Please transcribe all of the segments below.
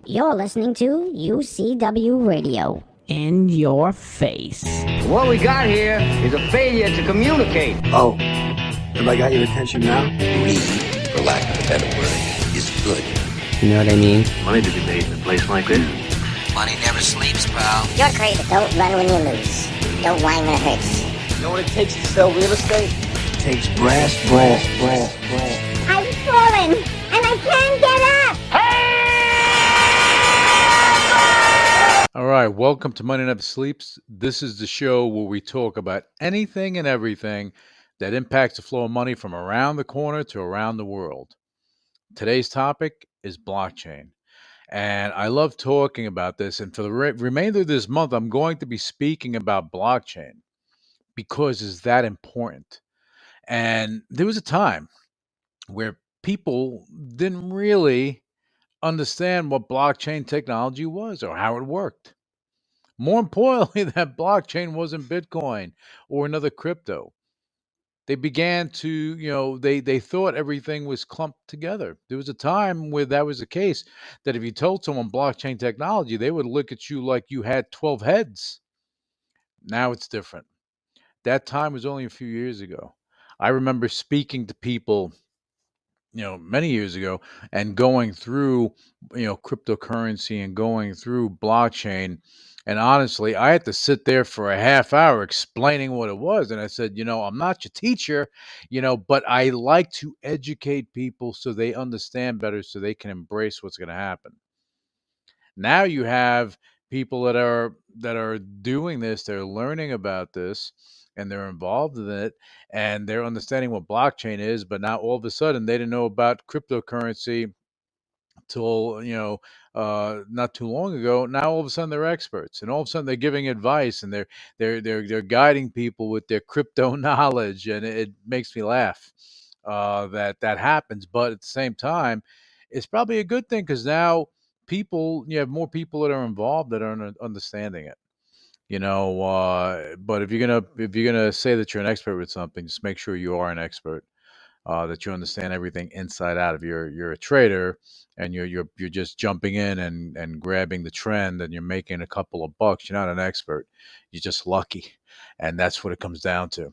You're listening to UCW Radio. In your face. What we got here is a failure to communicate. Oh, have I got your attention now? Greed, for lack of a better word, is good. You know what I mean? Money to be made in a place like this. Money never sleeps, pal. You're crazy. Don't run when you lose. Don't whine when it hurts. You know what it takes to sell real estate? It takes brass. I've fallen, and I can't get up. All right, welcome to Money Never Sleeps. This is the show where we talk about anything and everything that impacts the flow of money from around the corner to around the world. Today's topic is blockchain. And I love talking about this. And for the remainder of this month, I'm going to be speaking about blockchain because it's that important. And there was a time where people didn't really understand what blockchain technology was or how it worked. More importantly, that blockchain wasn't Bitcoin or another crypto. They began to, they thought everything was clumped together. There was a time where that was the case, that if you told someone blockchain technology, they would look at you like you had 12 heads. Now it's different. That time was only a few years ago. I remember speaking to people many years ago and going through, cryptocurrency and going through blockchain. And honestly, I had to sit there for a half hour explaining what it was. And I said, I'm not your teacher, but I like to educate people so they understand better so they can embrace what's going to happen. Now you have people that are doing this, they're learning about this and they're involved in it and they're understanding what blockchain is, but now all of a sudden they didn't know about cryptocurrency till not too long ago. Now all of a sudden they're experts and all of a sudden they're giving advice and they're guiding people with their crypto knowledge, and it makes me laugh that happens. But at the same time, it's probably a good thing because now you have more people that are involved that are understanding it. But if you're gonna say that you're an expert with something, just make sure you are an expert, that you understand everything inside out. If you're a trader and you're just jumping in and grabbing the trend and you're making a couple of bucks, you're not an expert. You're just lucky, and that's what it comes down to.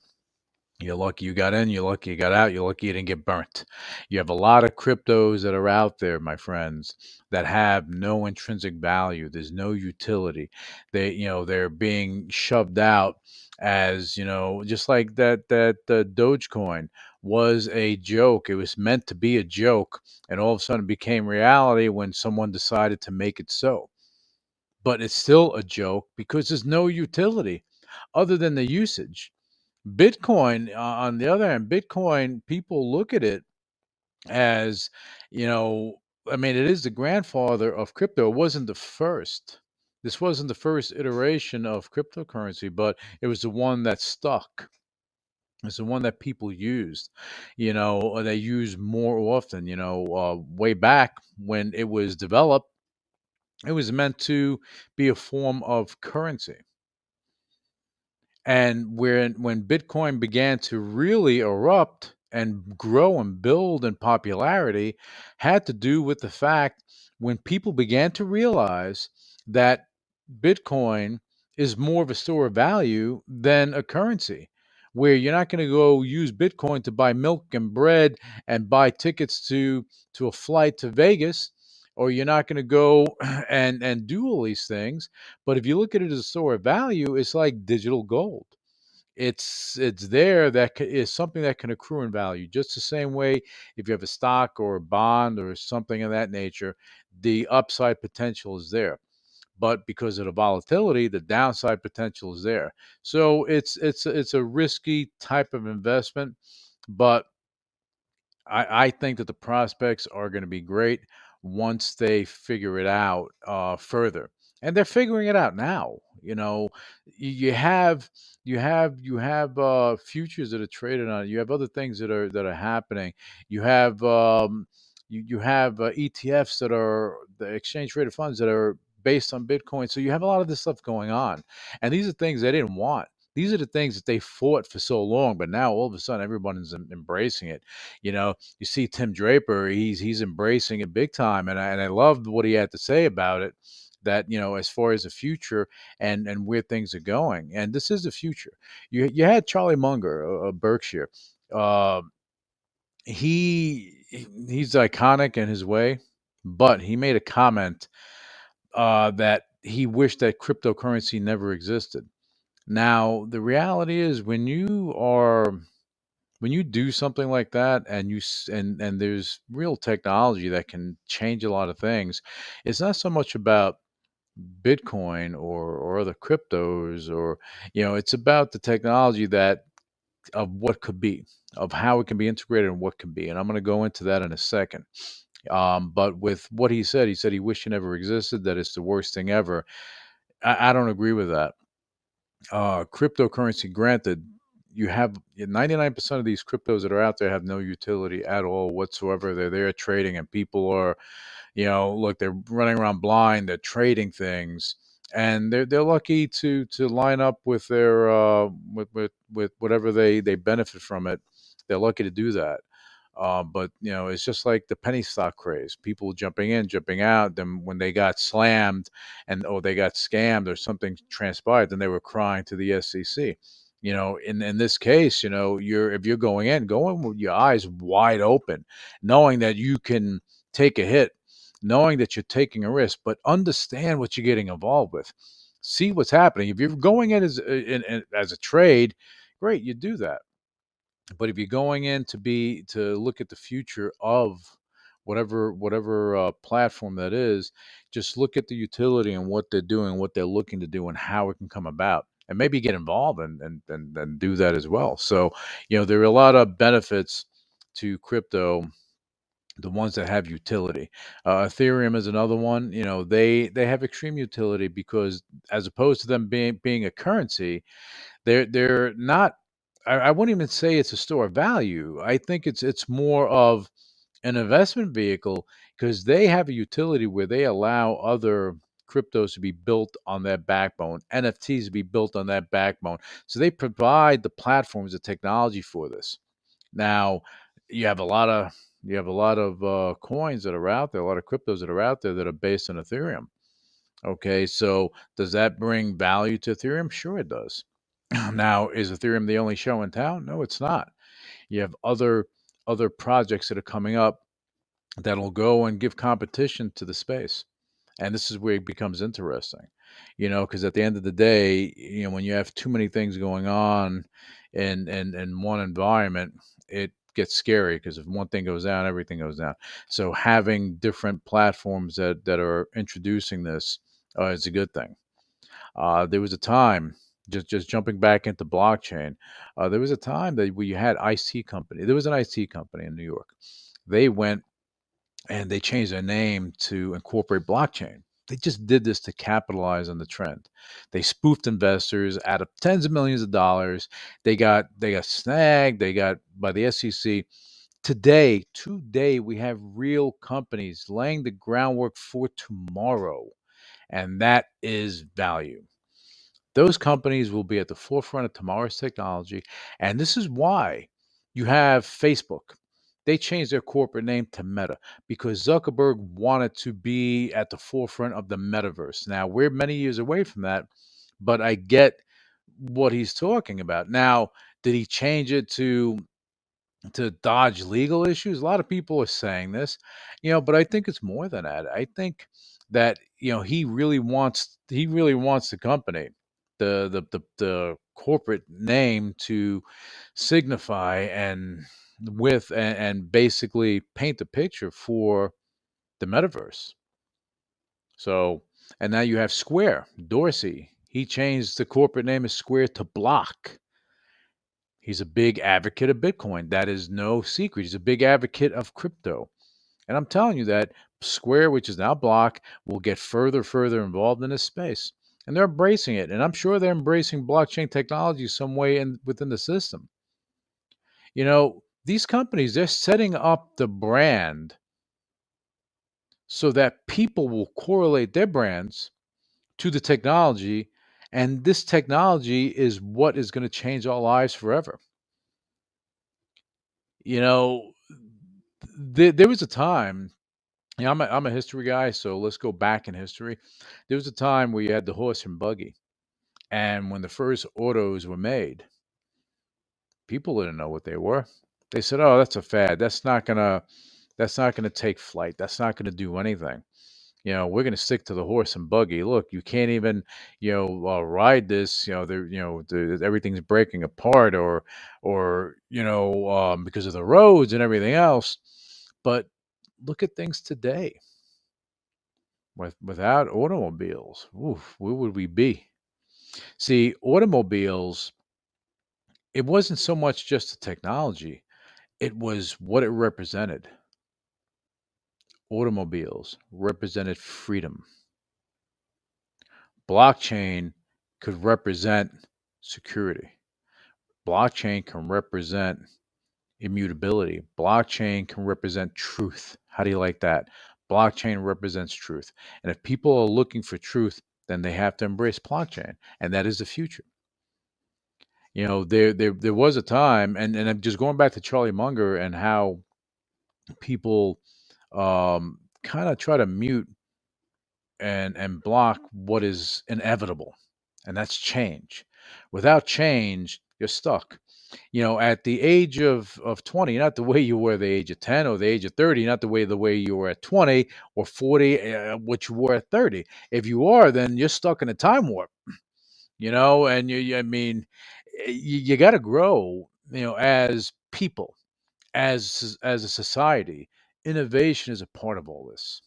You're lucky you got in, you're lucky you got out, you're lucky you didn't get burnt. You have a lot of cryptos that are out there, my friends, that have no intrinsic value. There's no utility. They're being shoved out as, just like that Dogecoin was a joke. It was meant to be a joke, and all of a sudden it became reality when someone decided to make it so. But it's still a joke because there's no utility other than the usage. Bitcoin, on the other hand, Bitcoin, people look at it as, you know, I mean, it is the grandfather of crypto. It wasn't the first. This wasn't the first iteration of cryptocurrency, but it was the one that stuck. It's the one that people used, or they use more often. Way back when it was developed, it was meant to be a form of currency. And when Bitcoin began to really erupt and grow and build in popularity, had to do with the fact when people began to realize that Bitcoin is more of a store of value than a currency, where you're not going to go use Bitcoin to buy milk and bread and buy tickets to a flight to Vegas, or you're not going to go and do all these things. But if you look at it as a store of value, it's like digital gold. It's there that is something that can accrue in value, just the same way if you have a stock or a bond or something of that nature, the upside potential is there. But because of the volatility, the downside potential is there. So it's a risky type of investment, but I think that the prospects are going to be great once they figure it out further, and they're figuring it out now. You have futures that are traded on it. You have other things that are happening. You have you have ETFs that are the exchange traded funds that are based on Bitcoin. So you have a lot of this stuff going on, and these are things they didn't want. These are the things that they fought for so long, but now all of a sudden everyone is embracing it. You see Tim Draper, he's embracing it big time, and I loved what he had to say about it. That as far as the future and where things are going, and this is the future. You had Charlie Munger of Berkshire. Uh, he's iconic in his way, but he made a comment that he wished that cryptocurrency never existed. Now, the reality is when you do something like that and and there's real technology that can change a lot of things, it's not so much about Bitcoin or other cryptos or it's about the technology that of what could be, of how it can be integrated and what can be. And I'm going to go into that in a second. But with what he said he wished it never existed, that it's the worst thing ever. I don't agree with that. Cryptocurrency, granted, you have 99% of these cryptos that are out there have no utility at all whatsoever. They're there trading, and people are, look, they're running around blind. They're trading things, and they're lucky to line up with their with whatever they benefit from it. They're lucky to do that. But it's just like the penny stock craze. People jumping in, jumping out. Then when they got slammed and they got scammed or something transpired, then they were crying to the SEC. In this case, if you're going in, going with your eyes wide open, knowing that you can take a hit, knowing that you're taking a risk, but understand what you're getting involved with. See what's happening. If you're going in as a trade, great, you do that. But if you're going in to look at the future of whatever platform that is, just look at the utility and what they're doing, what they're looking to do, and how it can come about, and maybe get involved and do that as well. So, there are a lot of benefits to crypto, the ones that have utility. Ethereum is another one. They have extreme utility because as opposed to them being a currency, they're not. I wouldn't even say it's a store of value. I think it's more of an investment vehicle because they have a utility where they allow other cryptos to be built on that backbone, NFTs to be built on that backbone. So they provide the platforms, the technology for this. Now, you have a lot of coins that are out there, a lot of cryptos that are out there that are based on Ethereum. Okay, so does that bring value to Ethereum? Sure, it does. Now, is Ethereum the only show in town? No, it's not. You have other projects that are coming up that'll go and give competition to the space. And this is where it becomes interesting, because at the end of the day, when you have too many things going on in one environment, it gets scary because if one thing goes down, everything goes down. So having different platforms that are introducing this is a good thing. There was a time, just jumping back into blockchain, there was a time that we had IC company. There was an IC company in New York. They went and they changed their name to incorporate blockchain. They just did this to capitalize on the trend. They spoofed investors out of tens of millions of dollars. They got snagged. They got by the SEC. Today we have real companies laying the groundwork for tomorrow, and that is value. Those companies will be at the forefront of tomorrow's technology. And this is why you have Facebook. They changed their corporate name to Meta because Zuckerberg wanted to be at the forefront of the metaverse. Now, we're many years away from that, but I get what he's talking about. Now, did he change it to dodge legal issues? A lot of people are saying this, but I think it's more than that. I think that he really wants the company, the corporate name to signify and basically paint the picture for the metaverse. So, and now you have Square, Dorsey. He changed the corporate name of Square to Block. He's a big advocate of Bitcoin. That is no secret. He's a big advocate of crypto. And I'm telling you that Square, which is now Block, will get further involved in this space. And they're embracing it. And I'm sure they're embracing blockchain technology some way within the system. These companies, they're setting up the brand so that people will correlate their brands to the technology And this technology is what is going to change our lives forever. You know, there was a time, I'm a history guy, so let's go back in history. There was a time where you had the horse and buggy. And when the first autos were made, people didn't know what they were. They said, "Oh, that's a fad. That's not gonna take flight. That's not gonna do anything. We're gonna stick to the horse and buggy. Look, you can't even, ride this. Everything's breaking apart, or because of the roads and everything else." But look at things today. Without automobiles, oof, where would we be? See, automobiles, it wasn't so much just the technology, it was what it represented. Automobiles represented freedom. Blockchain could represent security. Blockchain can represent immutability. Blockchain can represent truth. How do you like that? Blockchain represents truth. And if people are looking for truth, then they have to embrace blockchain. And that is the future. There was a time, and I'm just going back to Charlie Munger and how people kind of try to mute and block what is inevitable, and that's change. Without change, you're stuck. At the age of 20, not the way you were at the age of 10 or the age of 30, not the way you were at 20 or 40, what you were at 30. If you are, then you're stuck in a time warp. And I mean, you got to grow, as people, as a society. Innovation is a part of all this.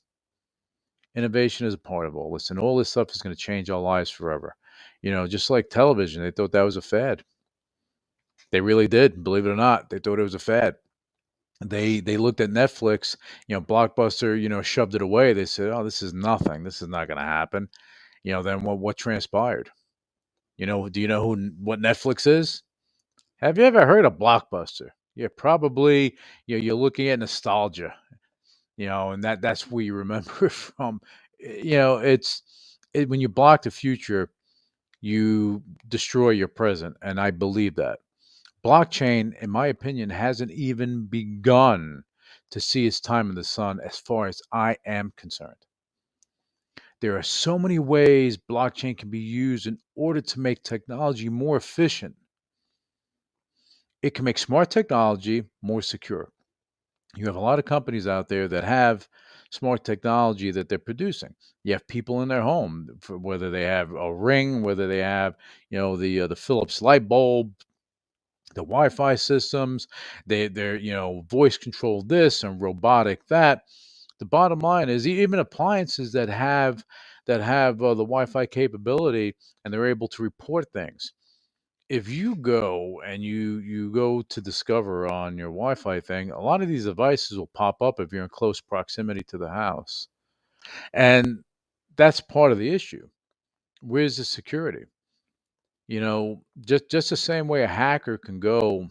Innovation is a part of all this, and all this stuff is going to change our lives forever. Just like television, they thought that was a fad. They really did, believe it or not. They thought it was a fad. They looked at Netflix, Blockbuster, shoved it away. They said, "Oh, this is nothing. This is not going to happen." Then what transpired? Do you know what Netflix is? Have you ever heard of Blockbuster? Yeah, probably. You're looking at nostalgia, and that's where you remember it from. When you block the future, you destroy your present, and I believe that. Blockchain, in my opinion, hasn't even begun to see its time in the sun as far as I am concerned. There are so many ways blockchain can be used in order to make technology more efficient. It can make smart technology more secure. You have a lot of companies out there that have smart technology that they're producing. You have people in their home, whether they have a Ring, whether they have, the Philips light bulb, the Wi-Fi systems, they're voice controlled this and robotic that. The bottom line is even appliances that have the Wi-Fi capability and they're able to report things. If you go and you go to Discover on your Wi-Fi thing, a lot of these devices will pop up if you're in close proximity to the house, and that's part of the issue. Where's the security? Just the same way a hacker can go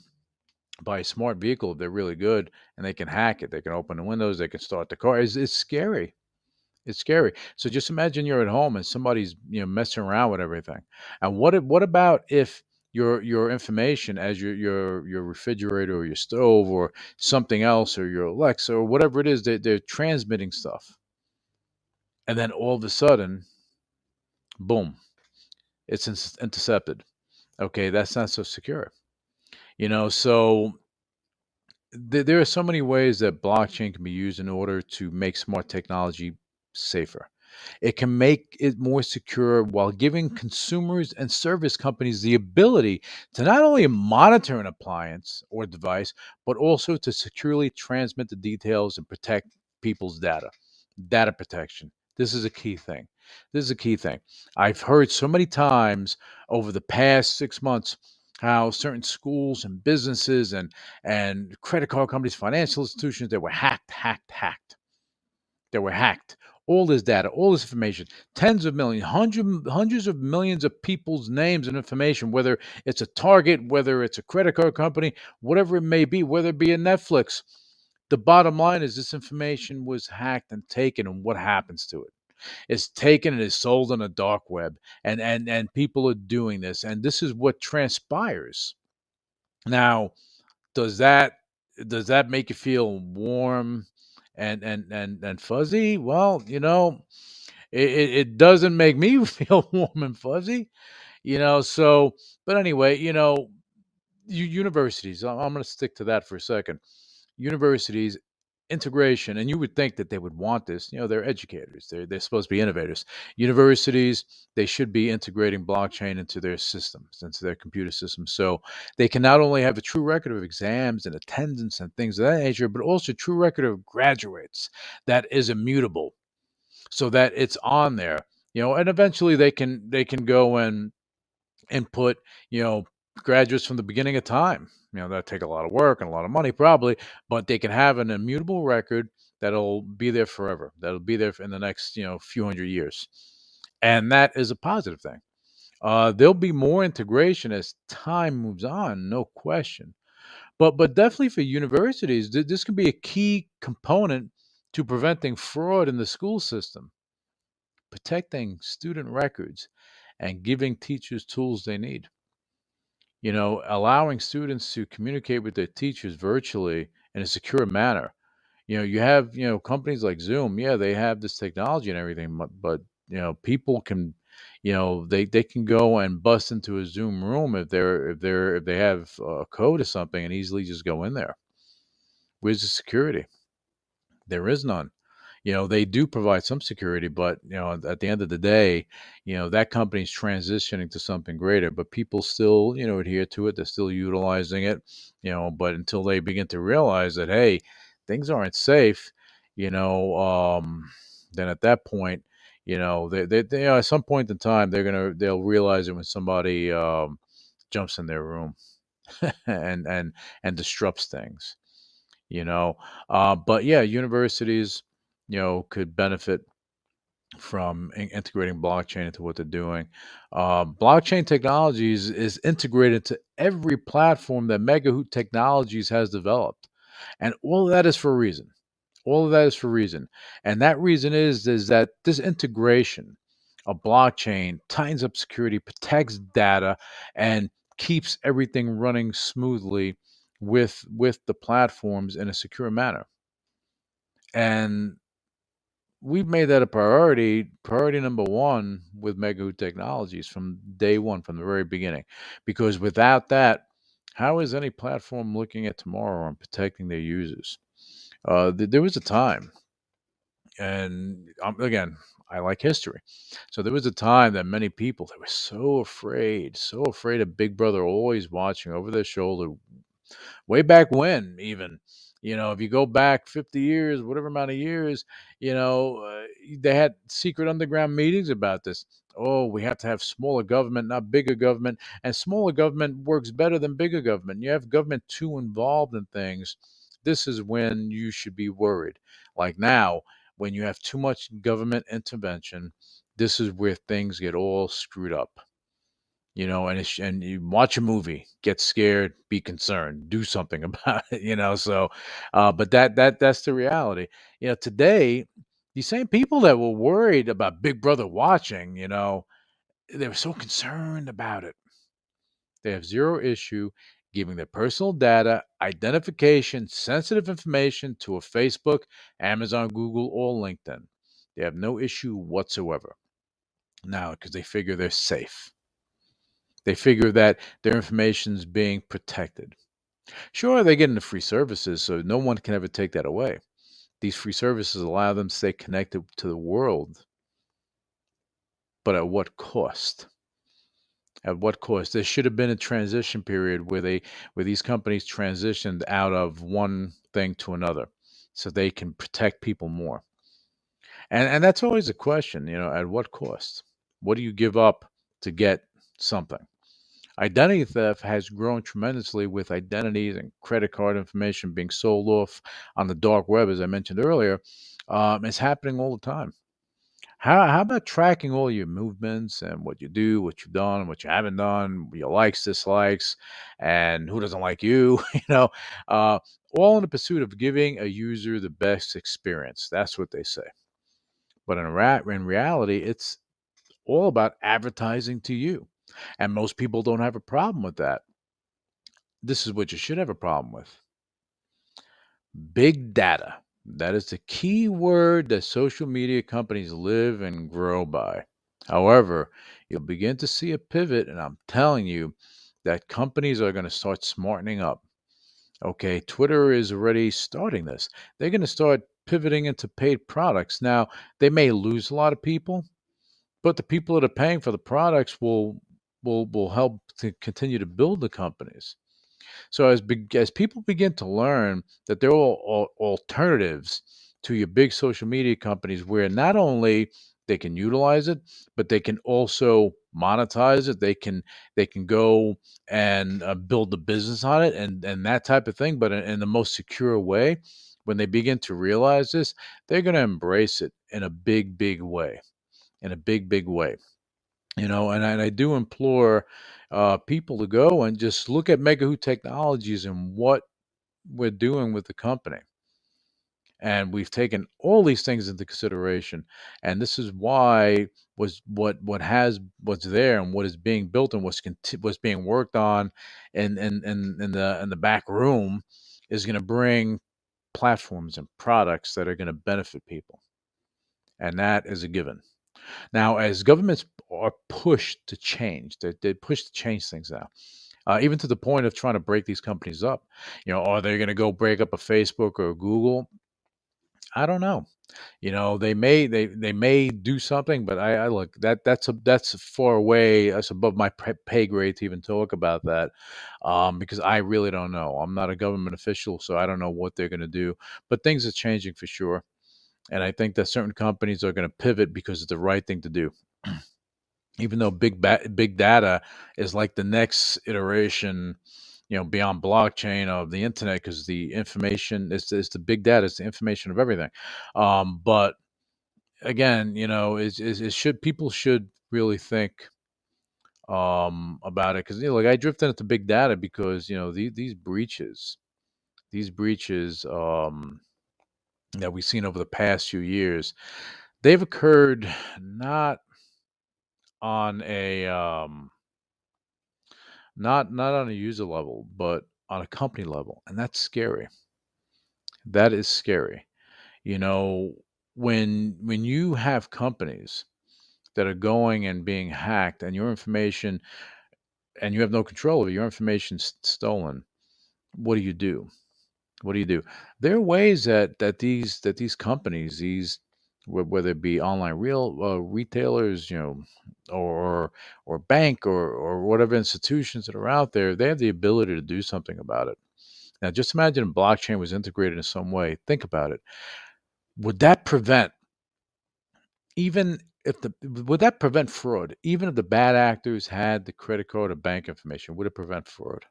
buy a smart vehicle if they're really good and they can hack it. They can open the windows, they can start the car. It's scary. It's scary. So just imagine you're at home and somebody's messing around with everything. And what about if your information as your refrigerator or your stove or something else or your Alexa or whatever it is that they're transmitting stuff, and then all of a sudden, boom, it's intercepted. Okay, that's not so secure. So there are so many ways that blockchain can be used in order to make smart technology safer. It can make it more secure while giving consumers and service companies the ability to not only monitor an appliance or device, but also to securely transmit the details and protect people's data. Data protection. This is a key thing. This is a key thing. I've heard so many times over the past 6 months how certain schools and businesses and credit card companies, financial institutions, they were hacked. They were hacked. All this data, all this information, tens of millions, hundreds of millions of people's names and information, whether it's a Target, whether it's a credit card company, whatever it may be, whether it be a Netflix. The bottom line is this information was hacked and taken, and what happens to it? is taken and is sold on the dark web, and people are doing this, and this is what transpires. Now, does that does that make you feel warm and fuzzy? Well, it doesn't make me feel warm and fuzzy, so but anyway, universities, I'm going to stick to that for a second. Universities integration, and you would think that they would want this. They're educators, they're supposed to be innovators. Universities, they should be integrating blockchain into their systems, into their computer systems, so they can not only have a true record of exams and attendance and things of that nature, but also a true record of graduates that is immutable, so that it's on there. And eventually they can go and put, graduates from the beginning of time. That'll take a lot of work and a lot of money probably, but they can have an immutable record that'll be there forever. That'll be there in the next, few hundred years. And that is a positive thing. There'll be more integration as time moves on, no question. But definitely for universities, this can be a key component to preventing fraud in the school system, protecting student records, and giving teachers tools they need. Allowing students to communicate with their teachers virtually in a secure manner. You have, companies like Zoom, yeah, they have this technology and everything, but people can, they can go and bust into a Zoom room if they have a code or something and easily just go in there. Where's the security? There is none. They do provide some security, but at the end of the day, that company's transitioning to something greater, but people still, adhere to it. They're still utilizing it, but until they begin to realize that, hey, things aren't safe, you know, um, then at that point, at some point in time, they'll realize it when somebody jumps in their room and disrupts things, you know. But yeah, universities, could benefit from integrating blockchain into what they're doing. Blockchain technologies is integrated to every platform that Mega Hoot Technologies has developed, and all of that is for a reason. All of that is for a reason, and that reason is that this integration of blockchain tightens up security, protects data, and keeps everything running smoothly with the platforms in a secure manner. And we've made that a priority number one with Mega Technologies from day one, from the very beginning. Because without that, how is any platform looking at tomorrow and protecting their users? There was a time, and again, I like history. So there was a time that many people, they were so afraid of Big Brother always watching over their shoulder, way back when, even, if you go back 50 years, whatever amount of years, they had secret underground meetings about this. Oh, we have to have smaller government, not bigger government, and smaller government works better than bigger government. You have government too involved in things, this is when you should be worried. Like now, when you have too much government intervention, this is where things get all screwed up. And you watch a movie, get scared, be concerned, do something about it. So, but that's the reality. Today, these same people that were worried about Big Brother watching, they were so concerned about it. They have zero issue giving their personal data, identification, sensitive information to a Facebook, Amazon, Google, or LinkedIn. They have no issue whatsoever now because they figure they're safe. They figure that their information is being protected. Sure, they get into free services, so no one can ever take that away. These free services allow them to stay connected to the world, but at what cost? At what cost? There should have been a transition period where these companies transitioned out of one thing to another, so they can protect people more. And that's always a question, at what cost? What do you give up to get something? Identity theft has grown tremendously with identities and credit card information being sold off on the dark web, as I mentioned earlier. It's happening all the time. How about tracking all your movements and what you do, what you've done, what you haven't done, your likes, dislikes, and who doesn't like you? Uh, all in the pursuit of giving a user the best experience. That's what they say. But in reality, it's all about advertising to you. And most people don't have a problem with that. This is what you should have a problem with. Big data. That is the key word that social media companies live and grow by. However, you'll begin to see a pivot, and I'm telling you that companies are going to start smartening up. Okay, Twitter is already starting this. They're going to start pivoting into paid products. Now, they may lose a lot of people, but the people that are paying for the products will help to continue to build the companies. So as people begin to learn that there are alternatives to your big social media companies, where not only they can utilize it, but they can also monetize it. They can go and build the business on it and that type of thing, but in the most secure way. When they begin to realize this, they're going to embrace it in a big way. In a big way. And I do implore people to go and just look at Mega Who Technologies and what we're doing with the company. And we've taken all these things into consideration. And this is why was what's there and what is being built and what's being worked on in the back room is going to bring platforms and products that are going to benefit people. And that is a given. Now, as governments are pushed to change, they push to change things now, even to the point of trying to break these companies up. Are they going to go break up a Facebook or a Google? I don't know. They may do something, but I look that's far away. That's above my pay grade to even talk about that, because I really don't know. I'm not a government official, so I don't know what they're going to do. But things are changing for sure, and I think that certain companies are going to pivot because it's the right thing to do. Even though big data is like the next iteration, beyond blockchain of the internet, because the information is the big data, it's the information of everything. But again, is should people should really think about it, because like I drifted into big data because these breaches that we've seen over the past few years, they've occurred not on a not on a user level, but on a company level, and that's scary. That is scary. You know, when you have companies that are going and being hacked, and your information, and you have no control of it, your information stolen. What do you do? What do you do? There are ways that these companies, whether it be online real retailers, or bank, or whatever institutions that are out there, they have the ability to do something about it. Now, just imagine if blockchain was integrated in some way. Think about it. Would that prevent even if the would that prevent fraud? Even if the bad actors had the credit card or bank information, would it prevent fraud?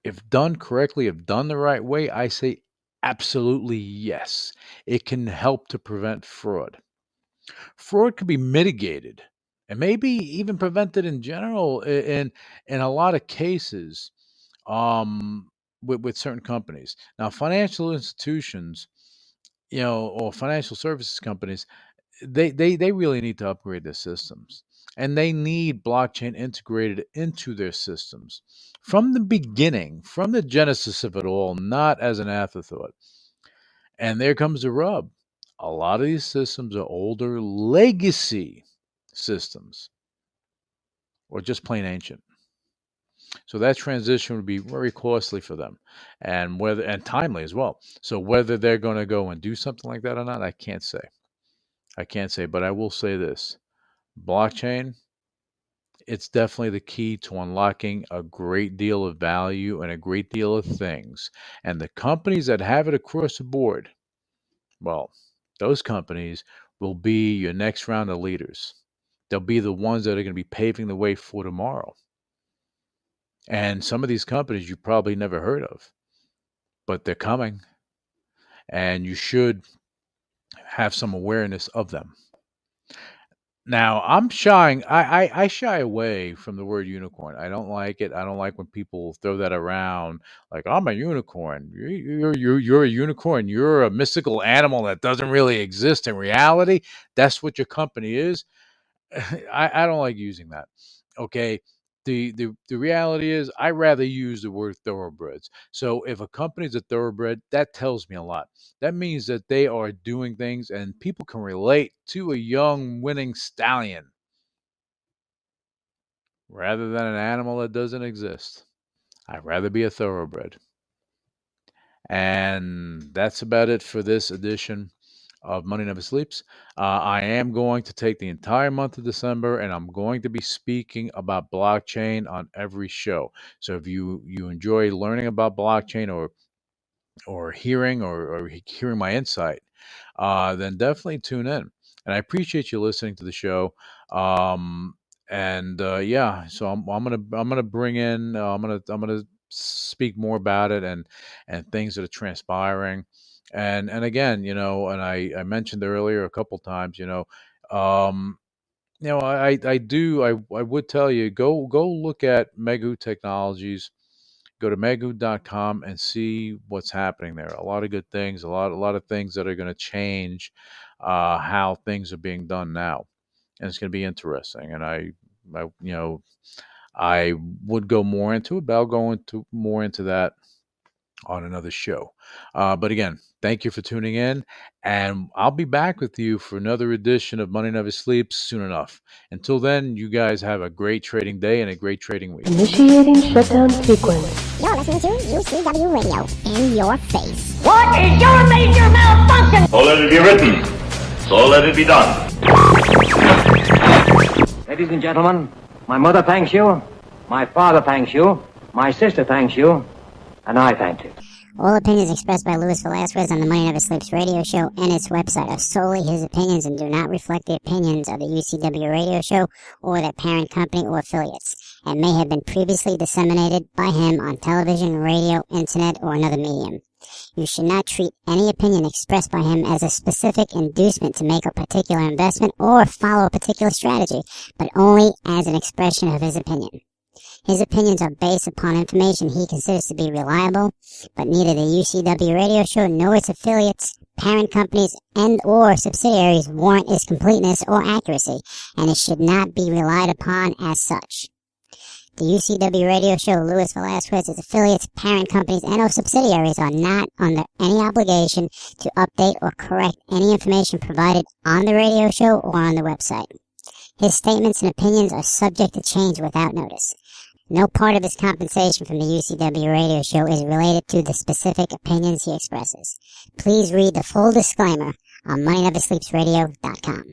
If done correctly, if done the right way, I say absolutely yes. It can help to prevent fraud. Fraud could be mitigated and maybe even prevented in general in a lot of cases, um, with certain companies. Now, financial institutions, or financial services companies, they really need to upgrade their systems, and they need blockchain integrated into their systems from the beginning, from the genesis of it all, not as an afterthought. And there comes the rub. A lot of these systems are older legacy systems, or just plain ancient. So that transition would be very costly for them, and timely as well. So whether they're going to go and do something like that or not, I can't say. I can't say, but I will say this: blockchain, it's definitely the key to unlocking a great deal of value and a great deal of things. And the companies that have it across the board, well, those companies will be your next round of leaders. They'll be the ones that are going to be paving the way for tomorrow. And some of these companies you probably never heard of, but they're coming, and you should have some awareness of them. Now, I'm shying. I shy away from the word unicorn. I don't like it. I don't like when people throw that around. Like, I'm a unicorn. You're a unicorn. You're a mystical animal that doesn't really exist in reality. That's what your company is. I don't like using that. Okay. The reality is I rather use the word thoroughbreds. So if a company's a thoroughbred, that tells me a lot. That means that they are doing things and people can relate to a young winning stallion rather than an animal that doesn't exist. I'd rather be a thoroughbred. And that's about it for this edition of Money Never Sleeps. I am going to take the entire month of December and I'm going to be speaking about blockchain on every show. So if you enjoy learning about blockchain or hearing my insight, then definitely tune in. And I appreciate you listening to the show. Yeah, so I'm gonna bring in I'm gonna speak more about it and things that are transpiring. And again, and I mentioned earlier a couple times, um, I would tell you go look at Megu Technologies. Go to megu.com and see what's happening there. A lot of good things, a lot of things that are going to change how things are being done now, and it's going to be interesting. And I would go more into it, but I'll go into more into that on another show. But again, thank you for tuning in, and I'll be back with you for another edition of Money Never Sleeps soon enough. Until then, you guys have a great trading day and a great trading week. Initiating shutdown sequence. You're listening to UCW Radio. In your face. What is your major malfunction? So let it be written. So let it be done. Ladies and gentlemen, my mother thanks you, my father thanks you, my sister thanks you, and I thank you. All opinions expressed by Luis Velazquez on the Money Never Sleeps radio show and its website are solely his opinions and do not reflect the opinions of the UCW radio show or their parent company or affiliates, and may have been previously disseminated by him on television, radio, internet, or another medium. You should not treat any opinion expressed by him as a specific inducement to make a particular investment or follow a particular strategy, but only as an expression of his opinion. His opinions are based upon information he considers to be reliable, but neither the UCW radio show nor its affiliates, parent companies, and or subsidiaries warrant its completeness or accuracy, and it should not be relied upon as such. The UCW radio show, Luis Velazquez, its affiliates, parent companies, and or subsidiaries are not under any obligation to update or correct any information provided on the radio show or on the website. His statements and opinions are subject to change without notice. No part of his compensation from the UCW radio show is related to the specific opinions he expresses. Please read the full disclaimer on MoneyNeverSleepsRadio.com.